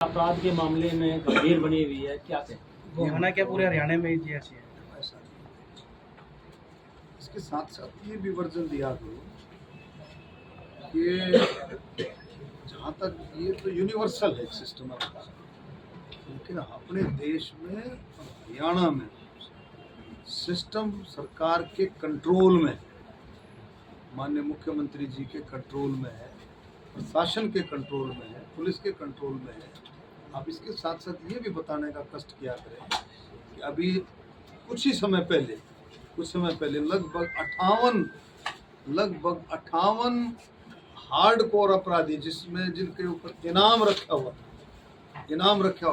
अपराध के मामले में गंभीर बनी हुई है, क्या कहें? गोहाना क्या पूरे हरियाणा में ही जी ऐसी है? ऐसा नहीं। इसके साथ साथ ये भी वर्जन दिया करो कि जहाँ तक ये तो यूनिवर्सल है सिस्टम है, लेकिन अपने देश में हरियाणा में सिस्टम सरकार के कंट्रोल में है, माननीय मुख्यमंत्री जी के कंट्रोल में है, प्रशासन के कंट्रोल में है, पुलिस के कंट्रोल में है। आप इसके साथ साथ ये भी बताने का कष्ट किया करें कि अभी कुछ समय पहले लगभग 58 हार्डकोर अपराधी जिनके ऊपर इनाम रखा हुआ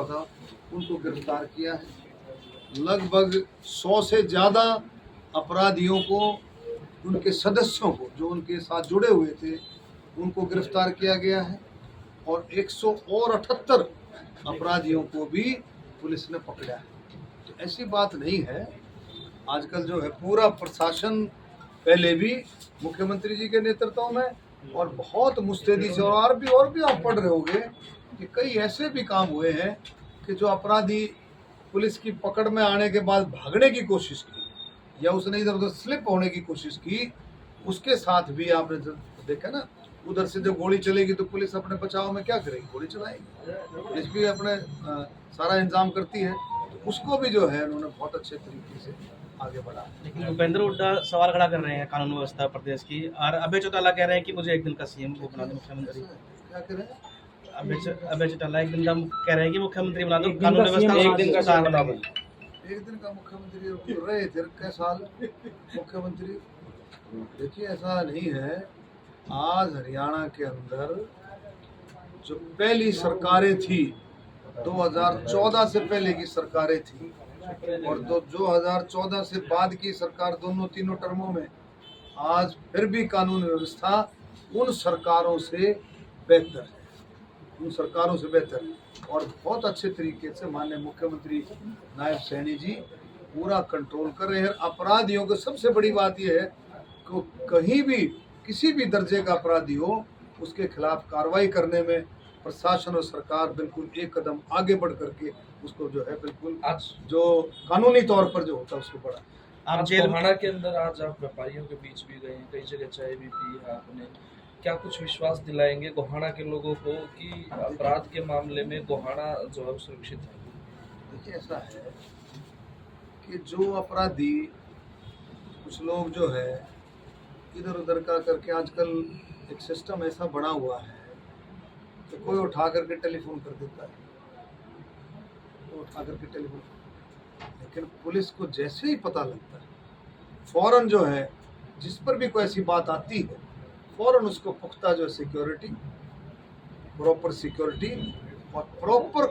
था उनको गिरफ्तार किया है। लगभग 100 से ज़्यादा अपराधियों को, उनके सदस्यों को जो उनके साथ जुड़े हुए थे, उनको गिरफ्तार किया गया है और 178 अपराधियों को भी पुलिस ने पकड़ा है। तो ऐसी बात नहीं है। आजकल जो है पूरा प्रशासन पहले भी मुख्यमंत्री जी के नेतृत्व में और बहुत मुस्तैदी से, और भी आप पढ़ रहे होंगे कि कई ऐसे भी काम हुए हैं कि जो अपराधी पुलिस की पकड़ में आने के बाद भागने की कोशिश की या उसने इधर उधर स्लिप होने की कोशिश की, उसके साथ भी आपने देखा ना, उधर से जब गोली चलेगी तो पुलिस अपने बचाव में क्या करेगी, गोली चलाएगी। पुलिस भी अपने सारा इंतजाम करती है, तो उसको भी जो है उन्होंने बहुत अच्छे तरीके से आगे बढ़ा। लेकिन भूपेंद्र हुड्डा सवाल खड़ा कर रहे हैं कानून व्यवस्था प्रदेश की, और अभय चौटाला कह रहे हैं कि मुझे एक दिन का सीएम वो बना दो मुख्यमंत्री। क्या करें? अभय चौटाला एक दिन का कह रहे हैं कि मुख्यमंत्री बना दो, कानून व्यवस्था एक दिन का सरकार बना दो। एक दिन का मुख्यमंत्री रहे थे कई साल मुख्यमंत्री। देखिए ऐसा नहीं है। आज हरियाणा के अंदर जो पहली सरकारें थी, 2014 से पहले की सरकारें थी और 2014 से बाद की सरकार, तीनों टर्मों में आज फिर भी कानून व्यवस्था उन सरकारों से बेहतर है और बहुत अच्छे तरीके से माननीय मुख्यमंत्री नायब सैनी जी पूरा कंट्रोल कर रहे हैं। अपराधियों को सबसे बड़ी बात यह है कि कहीं भी किसी भी दर्जे का अपराधी हो, उसके खिलाफ कार्रवाई करने में प्रशासन और सरकार बिल्कुल एक कदम आगे बढ़ करके उसको जो है बिल्कुल जो कानूनी तौर पर जो होता है उसको बढ़ा। आप गोहाना के अंदर आज आप व्यापारियों के बीच भी गए हैं, कई जगह चाय भी पी है आपने, क्या कुछ विश्वास दिलाएंगे गोहाना के लोगों को कि अपराध के मामले में गोहाना जो है सुरक्षित है? देखिए ऐसा है कि जो अपराधी, कुछ लोग जो है इधर उधर का करके, आजकल एक सिस्टम ऐसा बना हुआ है कि कोई उठा करके टेलीफोन कर देता है, लेकिन पुलिस को जैसे ही पता लगता है, फौरन जो है जिस पर भी कोई ऐसी बात आती है, फौरन उसको पुख्ता जो सिक्योरिटी, प्रॉपर सिक्योरिटी और प्रॉपर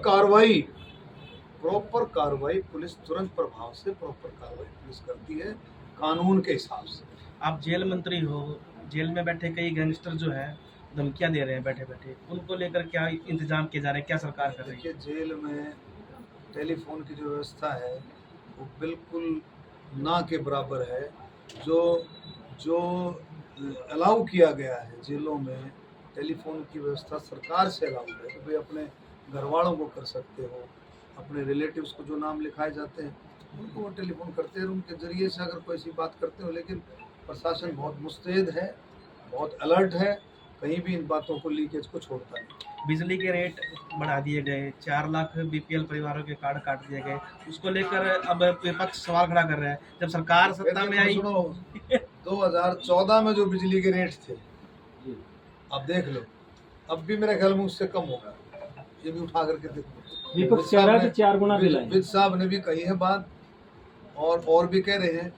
कार्रवाई पुलिस तुरंत प्रभाव से प्रॉपर कार्रवाई पुलिस करती है कानून के हिसाब से। आप जेल मंत्री हो, जेल में बैठे कई गैंगस्टर जो है धमकियां दे रहे हैं बैठे बैठे, उनको लेकर क्या इंतजाम किए जा रहे हैं, क्या सरकार कर रही है? देखिए जेल में टेलीफोन की जो व्यवस्था है वो बिल्कुल ना के बराबर है। जो अलाउ किया गया है जेलों में टेलीफोन की व्यवस्था सरकार से अलाउ है, तो भाई अपने घर वालों को कर सकते हो, अपने रिलेटिव्स को जो नाम लिखाए जाते हैं उनको वो टेलीफोन करते हैं, उनके जरिए से अगर कोई ऐसी बात करते हो। लेकिन प्रशासन बहुत मुस्तैद है, बहुत अलर्ट है, कहीं भी इन बातों को लीकेज को छोड़ता नहीं। बिजली के रेट बढ़ा दिए गए, 4 लाख बीपीएल परिवारों के कार्ड काट दिए गए, उसको लेकर अब विपक्ष सवाल खड़ा कर रहे हैं। जब सरकार सत्ता में आई, सुनो 2014 में जो बिजली के रेट थे, अब देख लो, अब भी मेरे ख्याल में उससे कम होगा। ये भी उठा करके देखो, विपक्ष कह रहा है कि 4 गुना बिल विद साहब ने भी कही है बात और भी कह रहे हैं,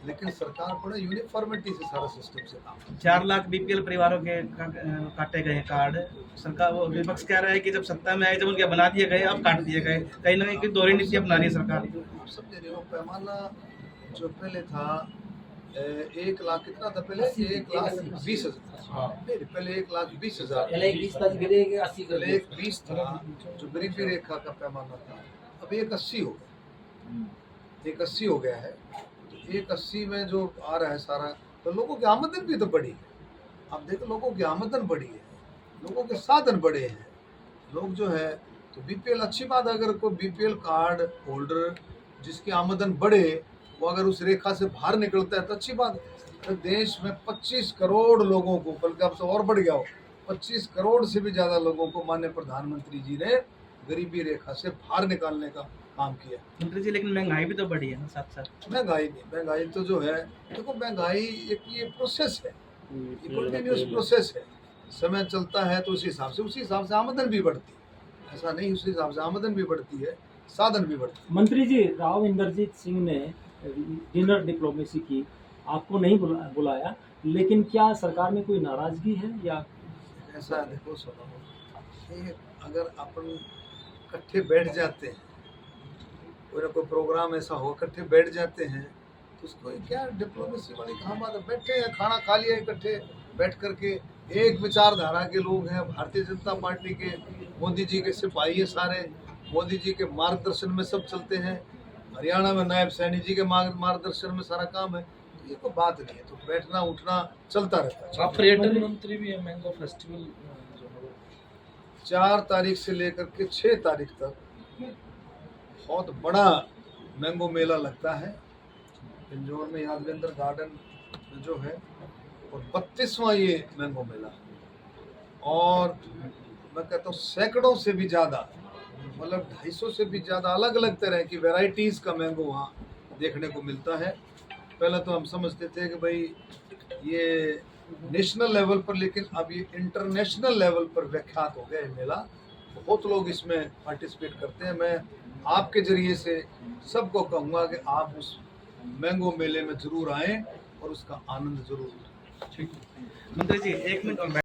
लेकिन सरकार बड़ा यूनिफॉर्मिटी से सारा सिस्टम से काम। 4 लाख बीपीएल परिवारों के काटे गए कार्ड। सरकार, वो विपक्ष कह रहा है कि जब सत्ता में आए जब उनके बना दिए गए, अब काट दिए गए। कहीं ना कहीं दोहरी नीति अपना रही है सरकार। आप समझ रहे हो, पैमाना जो पहले था 1 लाख कितना था पहले, 1,20,000। पहले 1,20,000, 1,20 था जो गरीबी रेखा का पैमाना था, अब 1,80 हो गया। 1,80 हो गया है। 1,80 में जो आ रहा है सारा, तो लोगों की आमदन भी तो बढ़ी है। आप देखो लोगों की आमदन बढ़ी है, लोगों के साधन बढ़े हैं, लोग जो है, तो तो बीपीएल अच्छी बात है, अगर कोई बीपीएल कार्ड होल्डर जिसकी आमदन बढ़े वो अगर उस रेखा से बाहर निकलता है तो अच्छी बात है। तो देश में 25 करोड़ लोगों को, बल्कि अब तो और बढ़ गया हो, 25 करोड़ से भी ज़्यादा लोगों को माननीय प्रधानमंत्री जी ने गरीबी रेखा से बाहर निकालने का काम किया। मंत्री जी लेकिन महंगाई भी तो बढ़ी है ना साथ साथ। महंगाई तो जो है, देखो महंगाई एक ये प्रोसेस है, ये कंटिन्यूस प्रोसेस है। समय चलता है तो उसी हिसाब से आमदन भी बढ़ती है। ऐसा नहीं, उसी हिसाब से आमदन भी बढ़ती है, साधन भी बढ़ते हैं। मंत्री जी, राव इंद्रजीत सिंह ने डिनर डिप्लोमेसी की, आपको नहीं बुलाया, लेकिन क्या सरकार में कोई नाराजगी है या ऐसा देखो सुनो, ये अगर अपन इकट्ठे बैठ जाते हैं, कोई ना कोई प्रोग्राम ऐसा हो, इकट्ठे बैठ जाते हैं तो उसको क्या डिप्लोमेसी वाली कहाँ बात है। बैठे हैं, खाना खा लिया इकट्ठे बैठ करके, एक विचारधारा के लोग हैं, भारतीय जनता पार्टी के, मोदी जी के सिपाही हैं सारे, मोदी जी के मार्गदर्शन में सब चलते हैं। हरियाणा में नायब सैनी जी के मार्गदर्शन में सारा काम है, तो ये कोई बात नहीं है। तो बैठना उठना चलता रहता है। आप पर्यटन मंत्री भी है, मैंगो फेस्टिवल जो है 4 तारीख से लेकर के 6 तारीख तक बहुत बड़ा मैंगो मेला लगता है पिंजौर में, यादवेंद्र गार्डन में जो है, और 32वां ये मैंगो मेला। और मैं कहता हूँ सैकड़ों से भी ज़्यादा, मतलब 250 से भी ज़्यादा अलग अलग तरह की वैरायटीज़ का मैंगो वहाँ देखने को मिलता है। पहले तो हम समझते थे कि भाई ये नेशनल लेवल पर, लेकिन अब ये इंटरनेशनल लेवल पर विख्यात हो गया है मेला। बहुत लोग इसमें पार्टिसिपेट करते हैं। मैं आपके जरिए से सबको कहूँगा कि आप उस मैंगो मेले में ज़रूर आएँ और उसका आनंद ज़रूर उठाएं। मंत्री जी 1 मिनट और